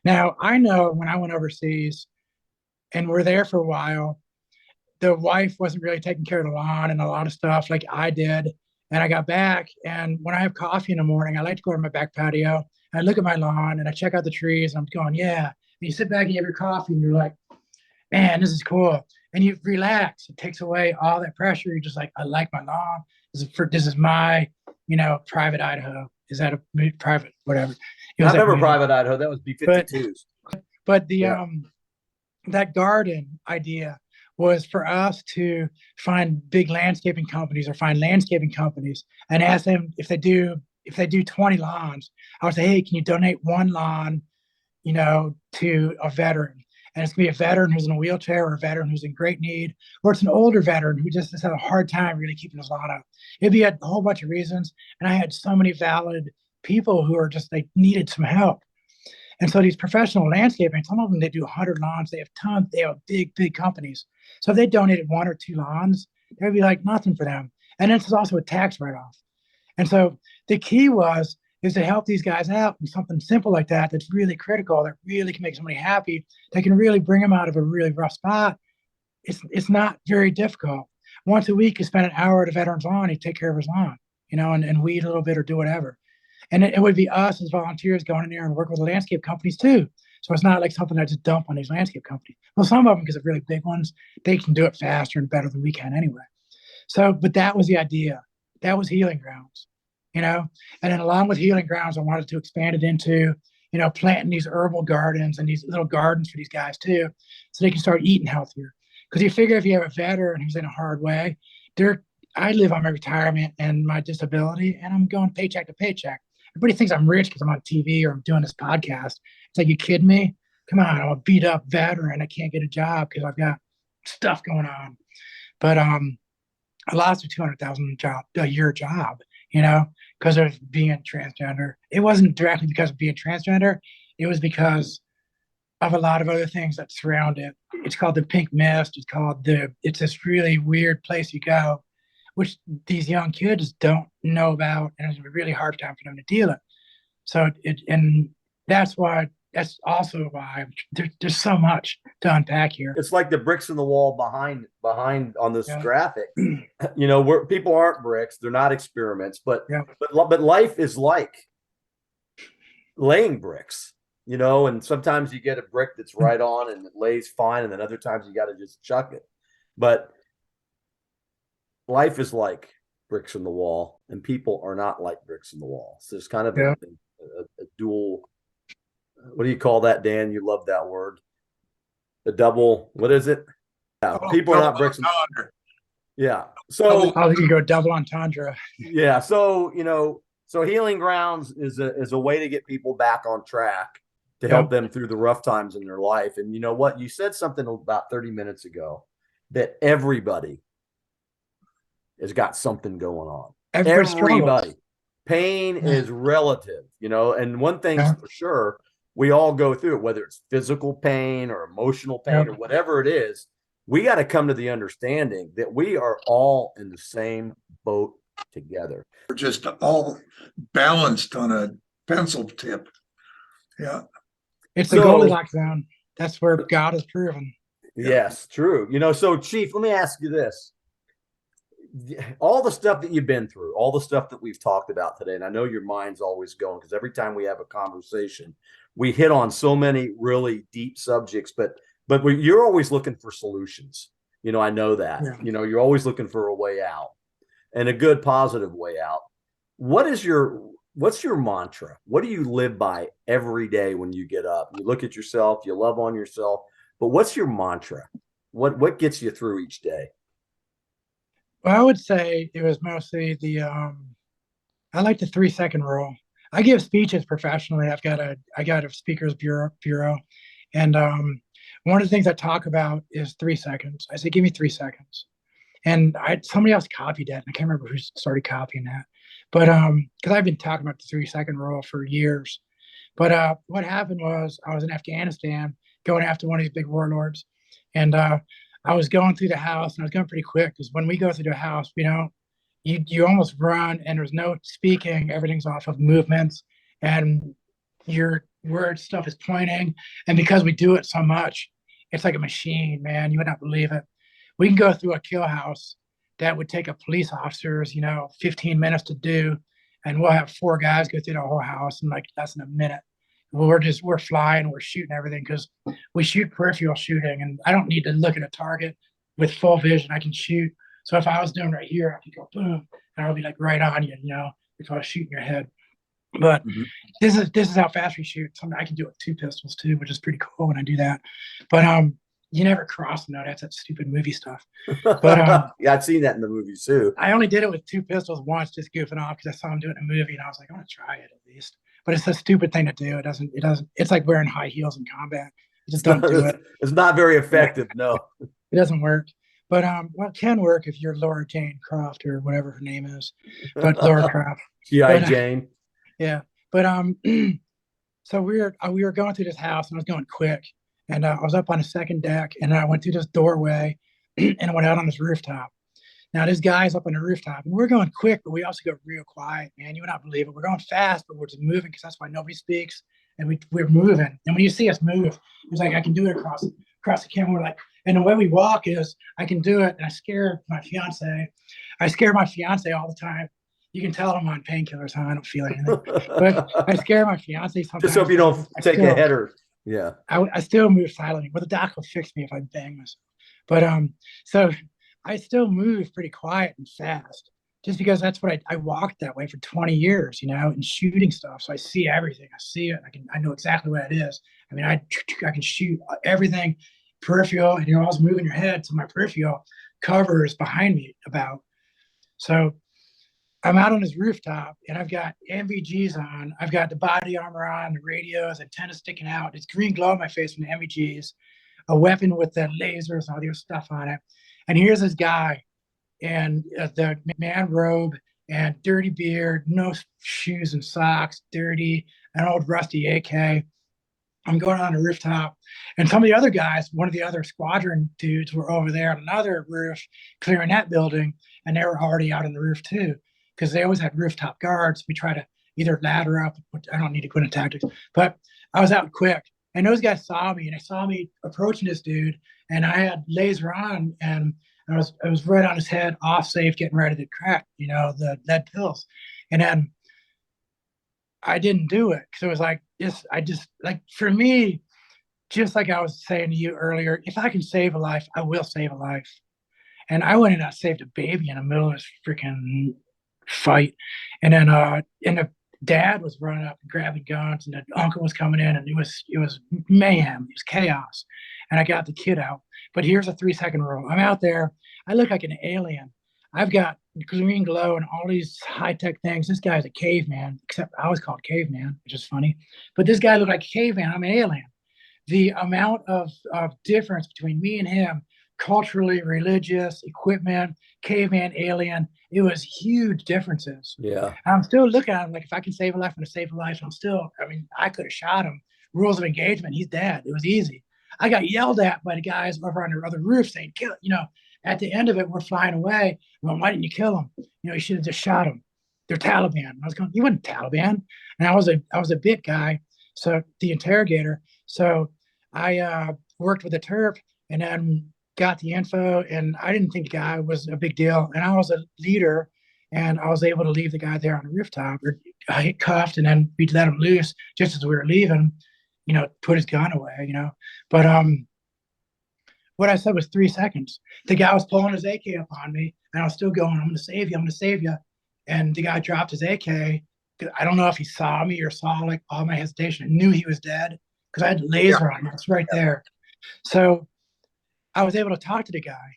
Now, I know when I went overseas and we're there for a while, the wife wasn't really taking care of the lawn and a lot of stuff like I did. And I got back, and when I have coffee in the morning, I like to go to my back patio. And I look at my lawn and I check out the trees. And I'm going, yeah. And you sit back and you have your coffee and you're like, man, this is cool. And you relax. It takes away all that pressure. You're just like, I like my lawn. This is my, private Idaho. Is that a private, whatever? I remember private Idaho. That was B-52s. But that garden idea was for us to find big landscaping companies or find landscaping companies and ask them if they do 20 lawns. I would say, hey, can you donate 1 lawn, to a veteran? And it's gonna be a veteran who's in a wheelchair or a veteran who's in great need, or it's an older veteran who just has had a hard time really keeping his lawn up. It'd be a whole bunch of reasons. And I had so many valid people who are just, they needed some help. And so these professional landscaping, some of them, they do 100 lawns. They have tons. They have big companies. So if they donated 1 or 2 lawns, it would be like nothing for them. And this is also a tax write-off. And so the key is to help these guys out with something simple like that that's really critical, that really can make somebody happy, that can really bring them out of a really rough spot. It's not very difficult. Once a week, you spend an hour at a veteran's lawn, you take care of his lawn, and weed a little bit or do whatever. And it would be us as volunteers going in there and work with the landscape companies too. So it's not like something I just dump on these landscape companies. Well, some of them, because they're really big ones, they can do it faster and better than we can anyway. So, but that was the idea. That was Healing Grounds, you know. And then along with Healing Grounds, I wanted to expand it into, you know, planting these herbal gardens and these little gardens for these guys too, so they can start eating healthier. Because you figure if you have a veteran who's in a hard way, I live on my retirement and my disability, and I'm going paycheck to paycheck. Everybody thinks I'm rich because I'm on TV or I'm doing this podcast. It's like, you kidding me? Come on, I'm a beat up veteran. I can't get a job because I've got stuff going on. But I lost a $200,000 a year job, you know, because of being transgender. It wasn't directly because of being transgender. It was because of a lot of other things that surround it. It's called the pink mist. It's this really weird place you go, which these young kids don't know about, and it's a really hard time for them to deal with. So and that's also why there's so much to unpack here. It's like the bricks in the wall behind on this Yeah. graphic. You know, where people aren't bricks, they're not experiments, but Yeah. but life is like laying bricks, you know, and sometimes you get a brick that's right on and it lays fine, and then other times you got to just chuck it. But life is like bricks in the wall, and people are not like bricks in the wall. So there's kind of Yeah. a dual. What do you call that, Dan? You love that word. The double. What is it? Yeah, people are not bricks. Yeah. So I think you go double entendre. yeah. So, you know, so Healing Grounds is a way to get people back on track, to help them through the rough times in their life. And you know what? You said something about 30 minutes ago, that everybody has got something going on. Everybody. Pain is relative, you know, and one thing's for sure, we all go through it, whether it's physical pain or emotional pain or whatever it is. We got to come to the understanding that we are all in the same boat together. We're just all balanced on a pencil tip. Yeah. It's the Goldilocks zone. That's where God is proven. Yes, true. You know, so Chief, let me ask you this. All the stuff that you've been through, all the stuff that we've talked about today, and I know your mind's always going, because every time we have a conversation, we hit on so many really deep subjects, but you're always looking for solutions. You know, I know that. Yeah. You know, you're always looking for a way out, and a good positive way out. What's your mantra? What do you live by every day when you get up? You look at yourself, you love on yourself, but what's your mantra? What gets you through each day? Well, I would say it was mostly I like the 3-second rule. I give speeches professionally. I got a speakers bureau. And one of the things I talk about is 3 seconds. I say, give me 3 seconds. And somebody else copied that. And I can't remember who started copying that. But because I've been talking about the 3-second rule for years. But what happened was, I was in Afghanistan going after one of these big warlords. And I was going through the house, and I was going pretty quick, because when we go through the house, you know, you almost run, and there's no speaking. Everything's off of movements, and your word stuff is pointing. And because we do it so much, it's like a machine, man. You would not believe it. We can go through a kill house that would take a police officer's, 15 minutes to do, and we'll have 4 guys go through the whole house in like less than a minute. We're flying, we're shooting everything, because we shoot peripheral shooting, and I don't need to look at a target with full vision. I can shoot. So if I was doing right here, I could go boom, and I'll be like right on you, if I was shooting your head. But this is how fast we shoot. Something I can do with 2 pistols too, which is pretty cool when I do that. But you never cross. No, that's that stupid movie stuff. But yeah, I've seen that in the movies too. I only did it with 2 pistols once, just goofing off, because I saw him do it in a movie, and I was like, I want to try it at least. But it's a stupid thing to do. It doesn't. It's like wearing high heels in combat. Just don't do it. It's not very effective. No, it doesn't work. But well, it can work if you're Laura Jane Croft or whatever her name is. But Laura Croft. G.I. Jane. Yeah. But so we were going through this house, and I was going quick, and I was up on the 2nd deck, and I went through this doorway, and I went out on this rooftop. Now, this guy's up on the rooftop, and we're going quick, but we also go real quiet, man. You would not believe it. We're going fast, but we're just moving, because that's why nobody speaks, and we're moving. And when you see us move, it's like, I can do it across the camera. We're like, and the way we walk is, I can do it, and I scare my fiance all the time. You can tell I'm on painkillers, huh? I don't feel anything. But I scare my fiance sometimes. Just hope you don't take a header. Yeah. I still move silently. Well, the doc will fix me if I bang myself. But so I still move pretty quiet and fast, just because that's what I walked that way for 20 years, and shooting stuff. So I see everything. I see it. I know exactly what it is. I mean, I can shoot everything peripheral, and you're always moving your head, so my peripheral covers behind me about. So I'm out on this rooftop and I've got MVGs on. I've got the body armor on, the radios, antennas sticking out. It's green glow on my face from the MVGs, a weapon with the lasers and all the other stuff on it. And here's this guy and the man robe and dirty beard, no shoes and socks, dirty, an old rusty AK. I'm going on a rooftop, and some of the other guys, one of the other squadron dudes, were over there on another roof clearing that building, and they were already out on the roof too, because they always had rooftop guards. We try to either ladder up. I don't need to go into tactics, but I was out quick, and those guys saw me, and they saw me approaching this dude, and I had laser on, and I was right on his head, off safe, getting ready to crack, the lead pills, and then I didn't do it because it was like I just like for me, just like I was saying to you earlier, if I can save a life, I will save a life. And I went and I saved a baby in the middle of this freaking fight, and then the dad was running up and grabbing guns, and the uncle was coming in, and it was mayhem, it was chaos, and I got the kid out. But here's a 3-second rule: I'm out there, I look like an alien. I've got green glow and all these high-tech things. This guy's a caveman, except I was called caveman, which is funny. But this guy looked like a caveman. I'm an alien. The amount of difference between me and him, culturally, religious, equipment, caveman, alien, it was huge differences. Yeah. I'm still looking at him like, if I can save a life, I'm going to save a life. I could have shot him. Rules of engagement, he's dead. It was easy. I got yelled at by the guys over on the other roof saying, kill it, At the end of it, we're flying away. Well, why didn't you kill him? You should have just shot him. They're Taliban. I was going, you weren't Taliban. And I was a bit guy, so the interrogator. So I worked with the Terp and then got the info, and I didn't think the guy was a big deal. And I was a leader, and I was able to leave the guy there on the rooftop. I hit cuffed, and then we let him loose just as we were leaving, put his gun away, But what I said was 3 seconds. The guy was pulling his AK up on me, and I was still going, I'm going to save you, I'm going to save you. And the guy dropped his AK. I don't know if he saw me or saw like all my hesitation. I knew he was dead because I had laser on him. It's right there. So I was able to talk to the guy,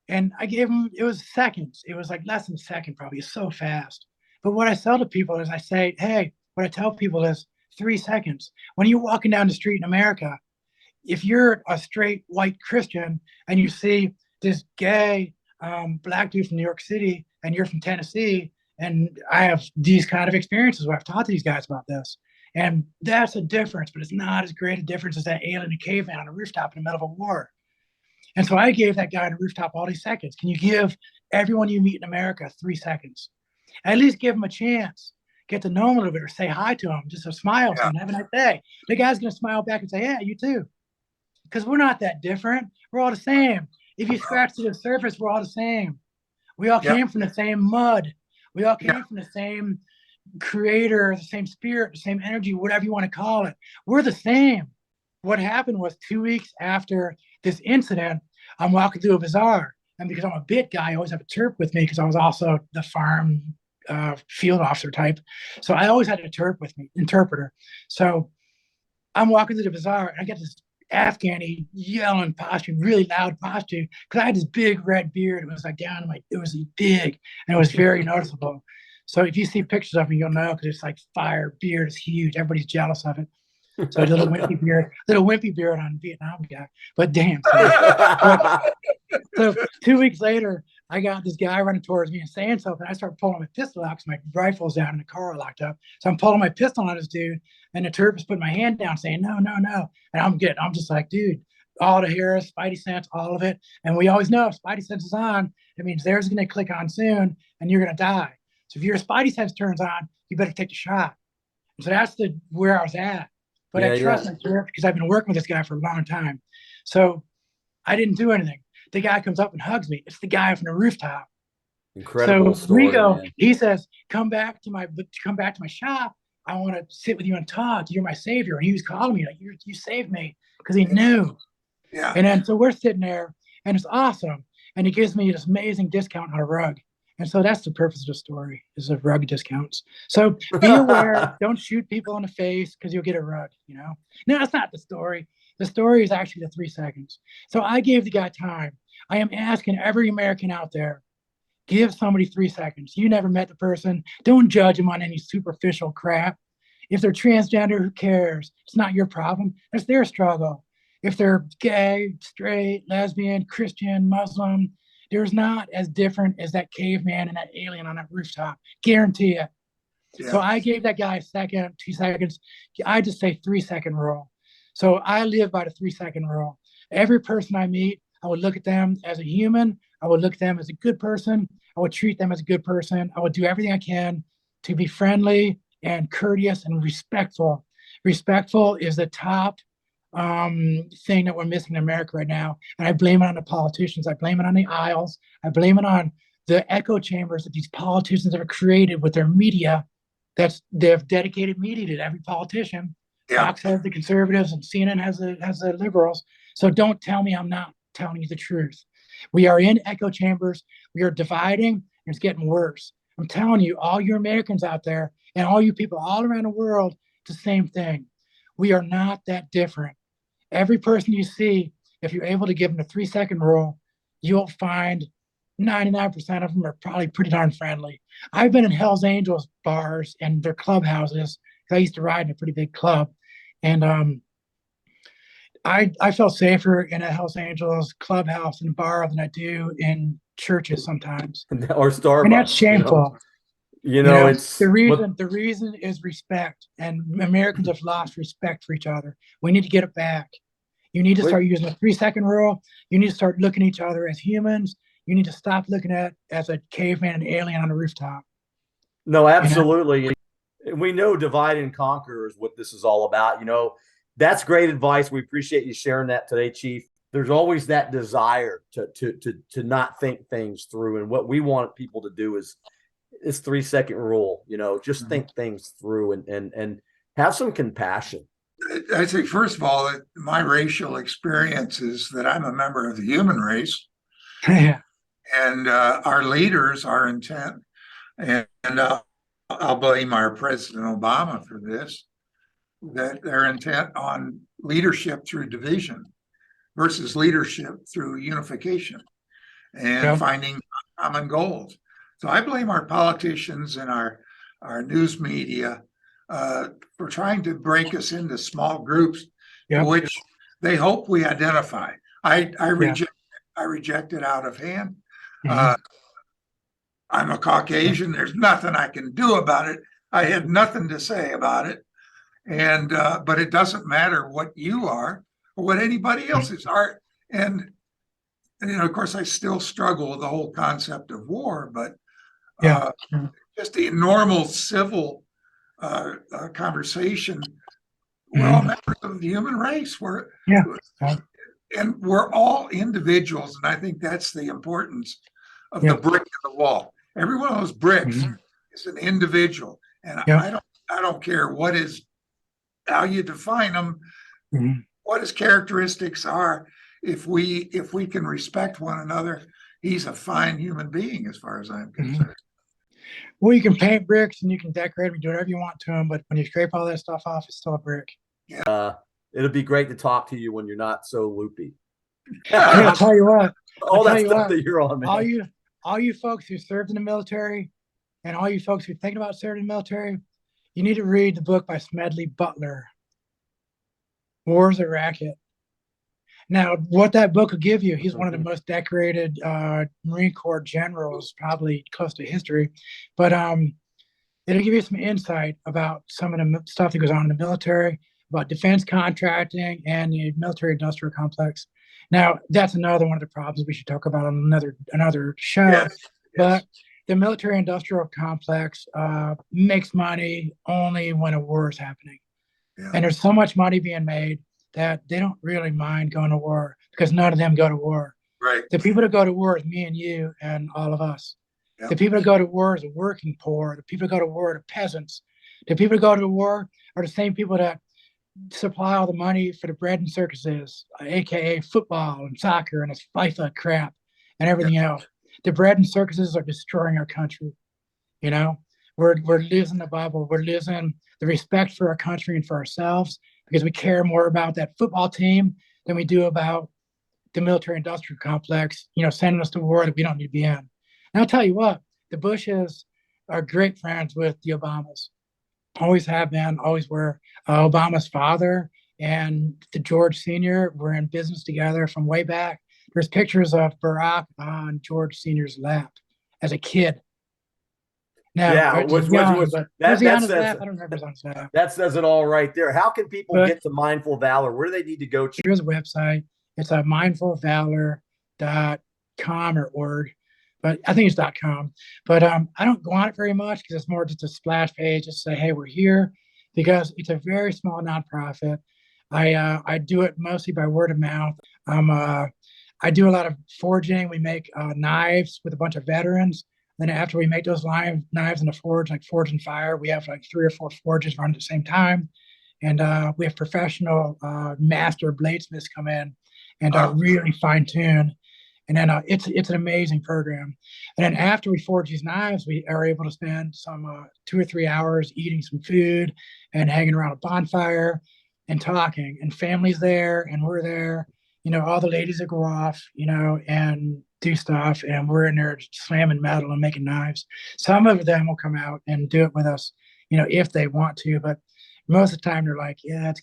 and I gave him, it was seconds. It was like less than a second, probably. It's so fast. But what I tell to people is what I tell people is 3 seconds. When you're walking down the street in America, if you're a straight white Christian and you see this gay black dude from New York City and you're from Tennessee, and I have these kind of experiences where I've talked to these guys about this, and that's a difference, but it's not as great a difference as that alien and caveman on a rooftop in the middle of a war. And so I gave that guy on a rooftop all these seconds. Can you give everyone you meet in America 3 seconds? At least give them a chance. Get to know them a little bit, or say hi to them, just a smile, and have a nice day. The guy's going to smile back and say, yeah, you too. Because we're not that different. We're all the same. If you scratch to the surface, we're all the same. We all came from the same mud. We all came from the same creator, the same spirit, the same energy, whatever you want to call it. We're the same. What happened was 2 weeks after this incident, I'm walking through a bazaar. And because I'm a bit guy, I always have a Terp with me because I was also the farm field officer type. So I always had a Terp with me, interpreter. So I'm walking through the bazaar, and I get this Afghani yelling posture, really loud posture, because I had this big red beard. It was like down to it was big, and it was very noticeable. So if you see pictures of me, you'll know, because it's like fire, beard is huge. Everybody's jealous of it. So a little wimpy beard on Vietnam guy. But damn. So 2 weeks later, I got this guy running towards me and saying something. I start pulling my pistol out because my rifle's down in the car locked up. So I'm pulling my pistol on this dude, and the Terp is putting my hand down saying, no, no, no. And I'm just like, dude, all the hairs, Spidey sense, all of it. And we always know if Spidey sense is on, it means theirs is going to click on soon and you're going to die. So if your Spidey sense turns on, you better take the shot. And so that's where I was at. But I trust my Terp because I've been working with this guy for a long time. So I didn't do anything. The guy comes up and hugs me. It's the guy from the rooftop. Incredible So we story, go, man. he says, come back to my shop. I want to sit with you and talk. You're my savior. And he was calling me like, you saved me, because he knew. Yeah. And then so we're sitting there and it's awesome. And he gives me this amazing discount on a rug. And so that's the purpose of the story, is of rug discounts. So be aware, don't shoot people in the face because you'll get a rug, No, that's not the story. The story is actually the 3 seconds. So I gave the guy time. I am asking every American out there, give somebody 3 seconds. You never met the person. Don't judge them on any superficial crap. If they're transgender, who cares? It's not your problem. It's their struggle. If they're gay, straight, lesbian, Christian, Muslim, there's not as different as that caveman and that alien on that rooftop. Guarantee it. Yeah. So I gave that guy a second, 2 seconds. I just say 3 second rule. So I live by the 3 second rule. Every person I meet, I would look at them as a human. I would look at them as a good person. I would treat them as a good person. I would do everything I can to be friendly and courteous and respectful. Respectful is the top thing that we're missing in America right now. And I blame it on the politicians. I blame it on the aisles. I blame it on the echo chambers that these politicians have created with their media. They've dedicated media to every politician. Yeah. Fox has the conservatives and CNN has the liberals. So don't tell me I'm not telling you the truth. We are in echo chambers. We are dividing, and it's getting worse. I'm telling you, all you Americans out there and all you people all around the world, it's the same thing. We are not that different. Every person you see, if you're able to give them the 3 second rule, you'll find 99% of them are probably pretty darn friendly. I've been in Hell's Angels bars and their clubhouses, because I used to ride in a pretty big club. And I felt safer in a Hell's Angels clubhouse and bar than I do in churches sometimes. Or Starbucks. And that's shameful. It's the reason is respect, and Americans have lost respect for each other. We need to get it back. You need to start using the 3 second rule. You need to start looking at each other as humans. You need to stop looking at as a caveman and alien on a rooftop. No, absolutely. We know divide and conquer is what this is all about. That's great advice. We appreciate you sharing that today, Chief. There's always that desire to not think things through. And what we want people to do is 3 second rule, just think things through and have some compassion. I think, first of all, that my racial experience is that I'm a member of the human race. Yeah. And our leaders are intent, and I'll blame our President Obama for this, that they're intent on leadership through division versus leadership through unification and finding common goals. So I blame our politicians and our news media for trying to break us into small groups, to which they hope we identify. I reject it out of hand. I'm a Caucasian. There's nothing I can do about it. I had nothing to say about it. And but it doesn't matter what you are or what anybody else's are. And of course, I still struggle with the whole concept of war, but just the normal civil conversation. We're all members of the human race. And we're all individuals. And I think that's the importance of the brick in the wall. Every one of those bricks is an individual. And I don't care how you define them, what his characteristics are. If we can respect one another, he's a fine human being as far as I'm concerned. Well, you can paint bricks and you can decorate them, do whatever you want to them, but when you scrape all that stuff off, it's still a brick. It'll be great to talk to you when you're not so loopy. I'll tell you what. All that stuff that you're on, man. All you folks who served in the military, and all you folks who are thinking about serving in the military, you need to read the book by Smedley Butler, War's a Racket. Now, what that book will give you, he's one of the most decorated Marine Corps generals, probably close to history, but it'll give you some insight about some of the stuff that goes on in the military, about defense contracting and the military-industrial complex. Now, that's another one of the problems we should talk about on another show. Yes. But the military-industrial complex makes money only when a war is happening. Yeah. And there's so much money being made that they don't really mind going to war because none of them go to war. Right. The people that go to war is me and you and all of us. The people that go to war are the working poor. The people that go to war are the peasants. The people that go to war are the same people that supply all the money for the bread and circuses, aka football and soccer and this FIFA crap and everything else. The bread and circuses are destroying our country. You know, we're losing the Bible. We're losing the respect for our country and for ourselves because we care more about that football team than we do about the military industrial complex, sending us to war that we don't need to be in. And I'll tell you what, the Bushes are great friends with the Obamas. Always have been, always were. Obama's father and the George Sr. were in business together from way back. There's pictures of Barack on George Sr.'s lap as a kid. Now, Yeah, was he on his lap? I don't remember his on his lap. That says it all right there. How can people get to mindful valor? Where do they need to go to? Here's a website. It's a mindfulvalor.com or org, but I think it's .com. But I don't go on it very much because it's more just a splash page, just say, hey, we're here, because it's a very small nonprofit. I do it mostly by word of mouth. I do a lot of forging. We make knives with a bunch of veterans. Then after we make those knives in the forge, like Forge and Fire, we have like 3 or 4 forges running at the same time. And we have professional master bladesmiths come in and really fine tune. And then it's an amazing program. And then after we forge these knives, we are able to spend some 2 or 3 hours eating some food and hanging around a bonfire and talking. And family's there and we're there. All the ladies that go off, and do stuff, and we're in there slamming metal and making knives. Some of them will come out and do it with us, if they want to, but most of the time they're like, yeah, it's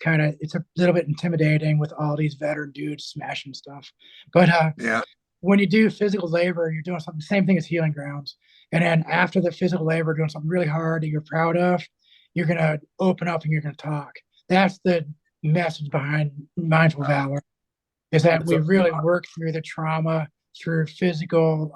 a little bit intimidating with all these veteran dudes smashing stuff. But when you do physical labor, you're doing something, same thing as healing grounds. And then after the physical labor, doing something really hard that you're proud of, you're going to open up and you're going to talk. That's the message behind mindful valor, is that we really work through the trauma, through physical,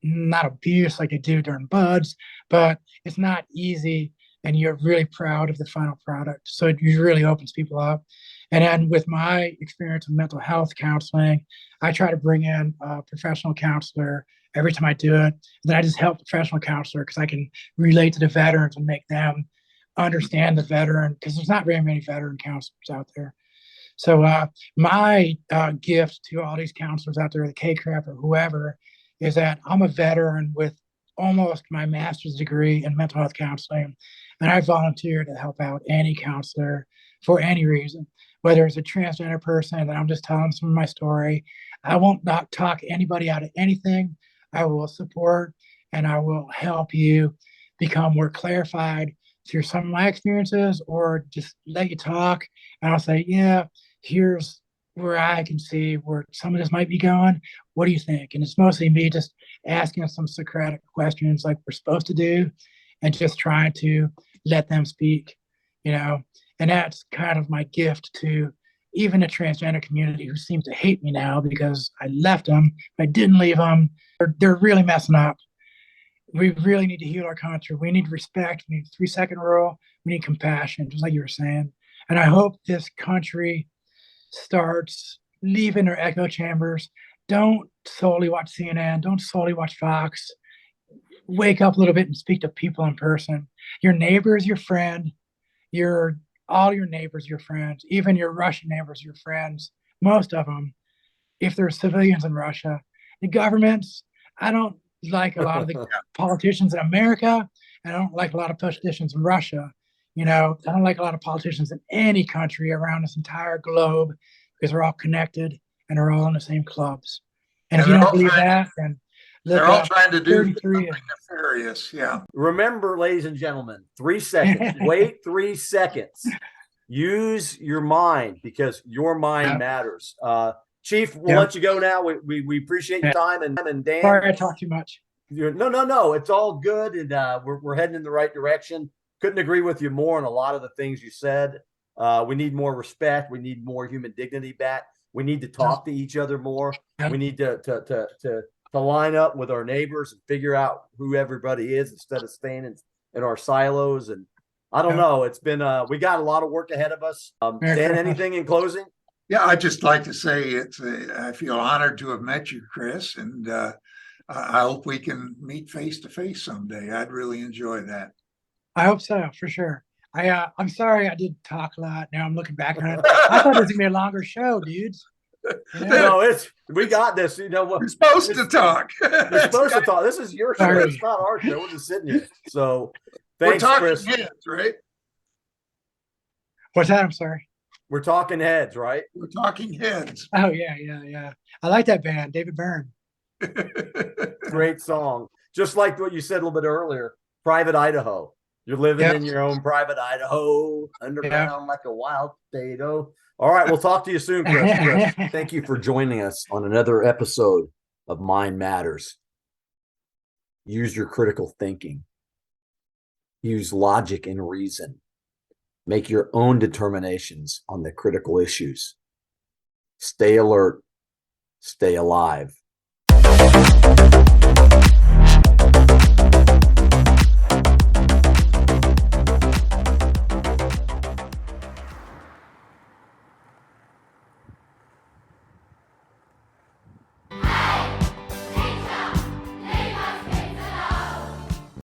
not abuse like they do during buds, but it's not easy, and you're really proud of the final product. So it really opens people up. And then with my experience in mental health counseling, I try to bring in a professional counselor every time I do it. And then I just help the professional counselor because I can relate to the veterans and make them understand the veteran, because there's not very many veteran counselors out there. So my gift to all these counselors out there, the K-Crap or whoever, is that I'm a veteran with almost my master's degree in mental health counseling. And I volunteer to help out any counselor for any reason, whether it's a transgender person and I'm just telling some of my story. I won't not talk anybody out of anything. I will support and I will help you become more clarified through some of my experiences, or just let you talk. And I'll say, yeah, here's where I can see where some of this might be going. What do you think? And it's mostly me just asking some Socratic questions like we're supposed to do, and just trying to let them speak, And that's kind of my gift to even the transgender community, who seems to hate me now because I left them. I didn't leave them. They're really messing up. We really need to heal our country. We need respect. We need 3-second rule. We need compassion, just like you were saying. And I hope this country starts leaving their echo chambers. Don't solely watch CNN. Don't solely watch Fox. Wake up a little bit and speak to people in person. Your neighbor is your friend. All your neighbors, your friends. Even your Russian neighbors, your friends. Most of them, if they're civilians in Russia. The governments, I don't like a lot of the politicians in America, and I don't like a lot of politicians in Russia. I don't like a lot of politicians in any country around this entire globe, because they're all connected and they're all in the same clubs. And if you don't believe that, then they're all trying to do something nefarious. Yeah. Remember, ladies and gentlemen, 3 seconds. Wait 3 seconds. Use your mind, because your mind matters. Chief, we'll let you go now. We appreciate your time. And Dan, sorry I talk too much. No. It's all good, and we're heading in the right direction. Couldn't agree with you more on a lot of the things you said. We need more respect. We need more human dignity back. We need to talk to each other more. We need to line up with our neighbors and figure out who everybody is, instead of staying in our silos. And I don't know. It's been we got a lot of work ahead of us. Dan, anything in closing? Yeah, I'd just like to say I feel honored to have met you, Chris, and I hope we can meet face to face someday. I'd really enjoy that. I hope so, for sure. I'm sorry I did talk a lot. Now I'm looking back on it. I thought it was gonna be a longer show, dudes. You know? No, we got this. You know what? We're supposed to talk. We're supposed to talk. This is your show. Sorry. It's not our show. We're just sitting here. So We're thanks, talking Chris. heads, right? What's that? I'm sorry. We're talking heads, right? We're talking heads. Oh yeah. I like that band, David Byrne. Great song. Just like what you said a little bit earlier, Private Idaho. You're living Yep. in your own private Idaho, underground like a wild potato. All right, we'll talk to you soon, Chris. Chris, thank you for joining us on another episode of Mind Matters. Use your critical thinking. Use logic and reason. Make your own determinations on the critical issues. Stay alert. Stay alive.